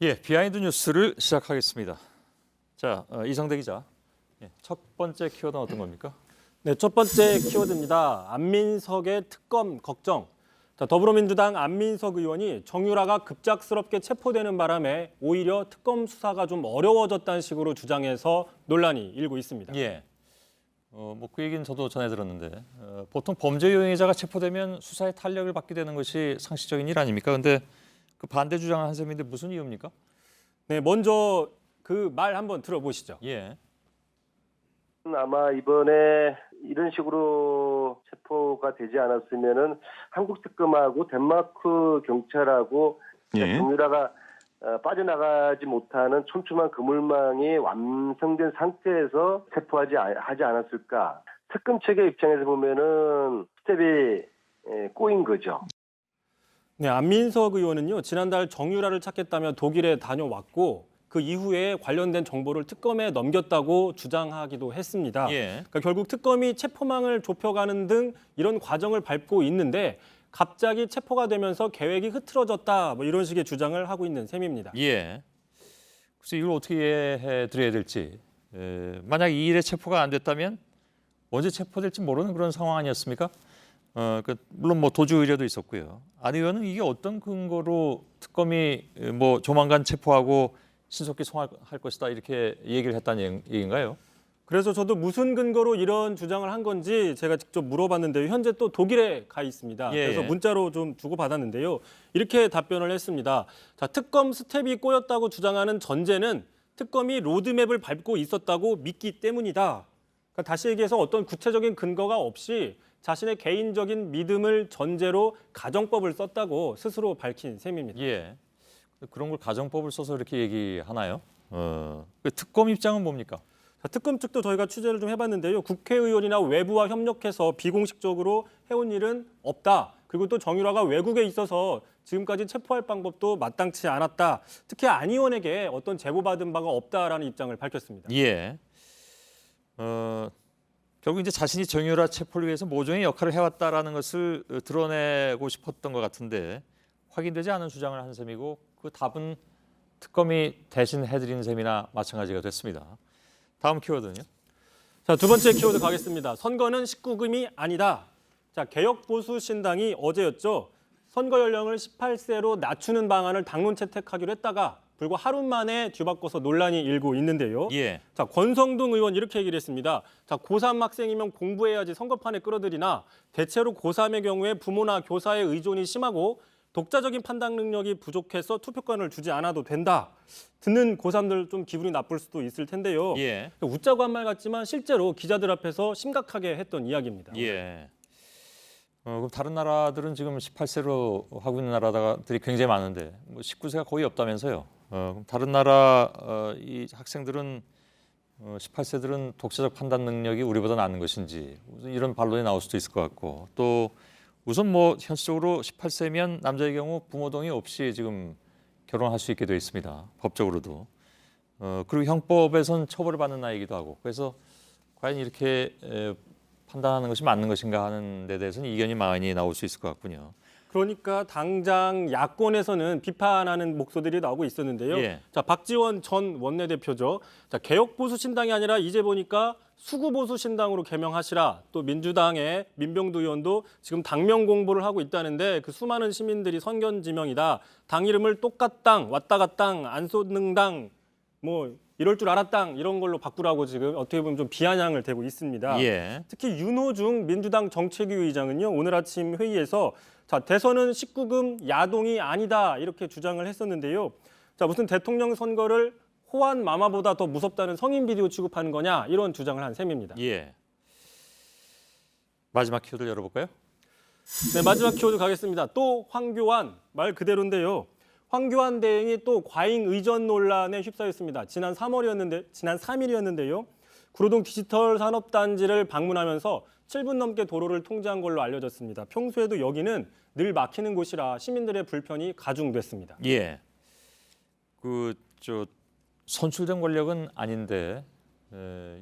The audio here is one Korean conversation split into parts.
예, 비하인드 뉴스를 시작하겠습니다. 자, 이성대 기자. 예, 첫 번째 키워드는 어떤 겁니까? 네, 첫 번째 키워드입니다. 안민석의 특검 걱정. 자, 더불어민주당 안민석 의원이 정유라가 급작스럽게 체포되는 바람에 오히려 특검 수사가 좀 어려워졌다는 식으로 주장해서 논란이 일고 있습니다. 예. 뭐 그 얘기는 저도 전해 들었는데 보통 범죄 용의자가 체포되면 수사에 탄력을 받게 되는 것이 상식적인 일 아닙니까? 근데 그 반대 주장을 한 셈인데 무슨 이유입니까? 네, 먼저 그 말 한번 들어보시죠. 예. 아마 이번에 이런 식으로 체포가 되지 않았으면은 한국 특검하고 덴마크 경찰하고 정유라가 빠져나가지 못하는 촘촘한 그물망이 완성된 상태에서 하지 않았을까. 특검 측의 입장에서 보면은 스텝이 꼬인 거죠. 네, 안민석 의원은요, 지난달 정유라를 찾겠다며 독일에 다녀왔고 그 이후에 관련된 정보를 특검에 넘겼다고 주장하기도 했습니다. 예. 그러니까 결국 특검이 체포망을 좁혀가는 등 이런 과정을 밟고 있는데 갑자기 체포가 되면서 계획이 흐트러졌다, 뭐 이런 식의 주장을 하고 있는 셈입니다. 예. 그래서 이걸 어떻게 이해해 드려야 될지. 만약 이 일에 체포가 안 됐다면 언제 체포될지 모르는 그런 상황 아니었습니까? 물론 뭐 도주 의뢰도 있었고요. 안 의원은 이게 어떤 근거로 특검이 뭐 조만간 체포하고 신속히 송환할 것이다 이렇게 얘기를 했다는 얘기인가요? 그래서 저도 무슨 근거로 이런 주장을 한 건지 제가 직접 물어봤는데요. 현재 또 독일에 가 있습니다. 예. 그래서 문자로 좀 주고받았는데요. 이렇게 답변을 했습니다. 자, 특검 스텝이 꼬였다고 주장하는 전제는 특검이 로드맵을 밟고 있었다고 믿기 때문이다. 그러니까 다시 얘기해서 어떤 구체적인 근거가 없이 자신의 개인적인 믿음을 전제로 가정법을 썼다고 스스로 밝힌 셈입니다. 예. 그런 걸 가정법을 써서 이렇게 얘기하나요? 그 특검 입장은 뭡니까? 자, 특검 측도 저희가 취재를 좀 해봤는데요. 국회의원이나 외부와 협력해서 비공식적으로 해온 일은 없다. 그리고 또 정유라가 외국에 있어서 지금까지 체포할 방법도 마땅치 않았다. 특히 안 의원에게 어떤 제보받은 바가 없다라는 입장을 밝혔습니다. 예. 결국 이제 자신이 정유라 체포를 위해서 모종의 역할을 해왔다라는 것을 드러내고 싶었던 것 같은데 확인되지 않은 주장을 한 셈이고 그 답은 특검이 대신 해드리는 셈이나 마찬가지가 됐습니다. 다음 키워드는요? 자, 두 번째 키워드 가겠습니다. 선거는 19금이 아니다. 자, 개혁보수신당이 어제였죠. 선거 연령을 18세로 낮추는 방안을 당론 채택하기로 했다가 불과 하루 만에 뒤바꿔서 논란이 일고 있는데요. 예. 자, 권성동 의원 이렇게 얘기를 했습니다. 자, 고3 학생이면 공부해야지 선거판에 끌어들이나 대체로 고3의 경우에 부모나 교사의 의존이 심하고 독자적인 판단 능력이 부족해서 투표권을 주지 않아도 된다. 듣는 고3들 좀 기분이 나쁠 수도 있을 텐데요. 예. 웃자고 한 말 같지만 실제로 기자들 앞에서 심각하게 했던 이야기입니다. 예. 그럼 다른 나라들은 지금 18세로 하고 있는 나라들이 굉장히 많은데 뭐 19세가 거의 없다면서요. 그럼 다른 나라 이 학생들은 18세들은 독자적 판단 능력이 우리보다 낮은 것인지 이런 반론이 나올 수도 있을 것 같고 또 우선 뭐 현실적으로 18세면 남자의 경우 부모 동의 없이 지금 결혼할 수 있게 되어 있습니다. 법적으로도. 그리고 형법에선 처벌을 받는 나이기도 하고 그래서 과연 이렇게 판단하는 것이 맞는 것인가 하는 데 대해서는 이견이 많이 나올 수 있을 것 같군요. 그러니까 당장 야권에서는 비판하는 목소리들이 나오고 있었는데요. 예. 자, 박지원 전 원내대표죠. 자, 개혁보수신당이 아니라 이제 보니까 수구보수신당으로 개명하시라. 또 민주당의 민병두 의원도 지금 당명 공보를 하고 있다는데 그 수많은 시민들이 선견지명이다. 당 이름을 똑같당, 왔다갔당, 안 쏟는당, 뭐 이럴 줄 알았당 이런 걸로 바꾸라고 지금 어떻게 보면 좀 비아냥을 대고 있습니다. 예. 특히 윤호중 민주당 정책위 의장은요. 오늘 아침 회의에서 자, 대선은 19금 야동이 아니다 이렇게 주장을 했었는데요. 자, 무슨 대통령 선거를 호환 마마보다 더 무섭다는 성인 비디오 취급하는 거냐 이런 주장을 한 셈입니다. 예. 마지막 키워드 열어볼까요? 네, 마지막 키워드 가겠습니다. 또 황교안 말 그대로인데요. 황교안 대행이 또 과잉 의전 논란에 휩싸였습니다. 지난 3일이었는데요. 구로동 디지털 산업단지를 방문하면서 7분 넘게 도로를 통제한 걸로 알려졌습니다. 평소에도 여기는 늘 막히는 곳이라 시민들의 불편이 가중됐습니다. 예. 선출된 권력은 아닌데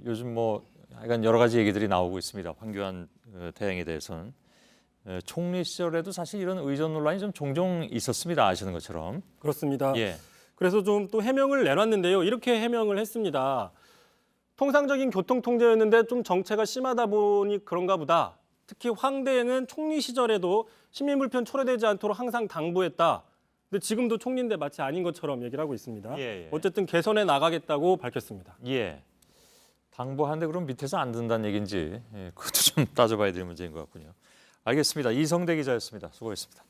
요즘 뭐 약간 여러 가지 얘기들이 나오고 있습니다. 황교안 대행에 대해서는 총리 시절에도 사실 이런 의전 논란이 좀 종종 있었습니다. 아시는 것처럼. 그렇습니다. 예. 그래서 좀 또 해명을 내놨는데요. 이렇게 해명을 했습니다. 통상적인 교통 통제였는데 좀 정체가 심하다 보니 그런가 보다. 특히 황대행은 총리 시절에도 시민 불편 초래되지 않도록 항상 당부했다. 근데 지금도 총리인데 마치 아닌 것처럼 얘기를 하고 있습니다. 예. 어쨌든 개선해 나가겠다고 밝혔습니다. 예. 당부하는데 그럼 밑에서 안 든다는 얘기인지 그것도 좀 따져봐야 될 문제인 것 같군요. 알겠습니다. 이성대 기자였습니다. 수고했습니다.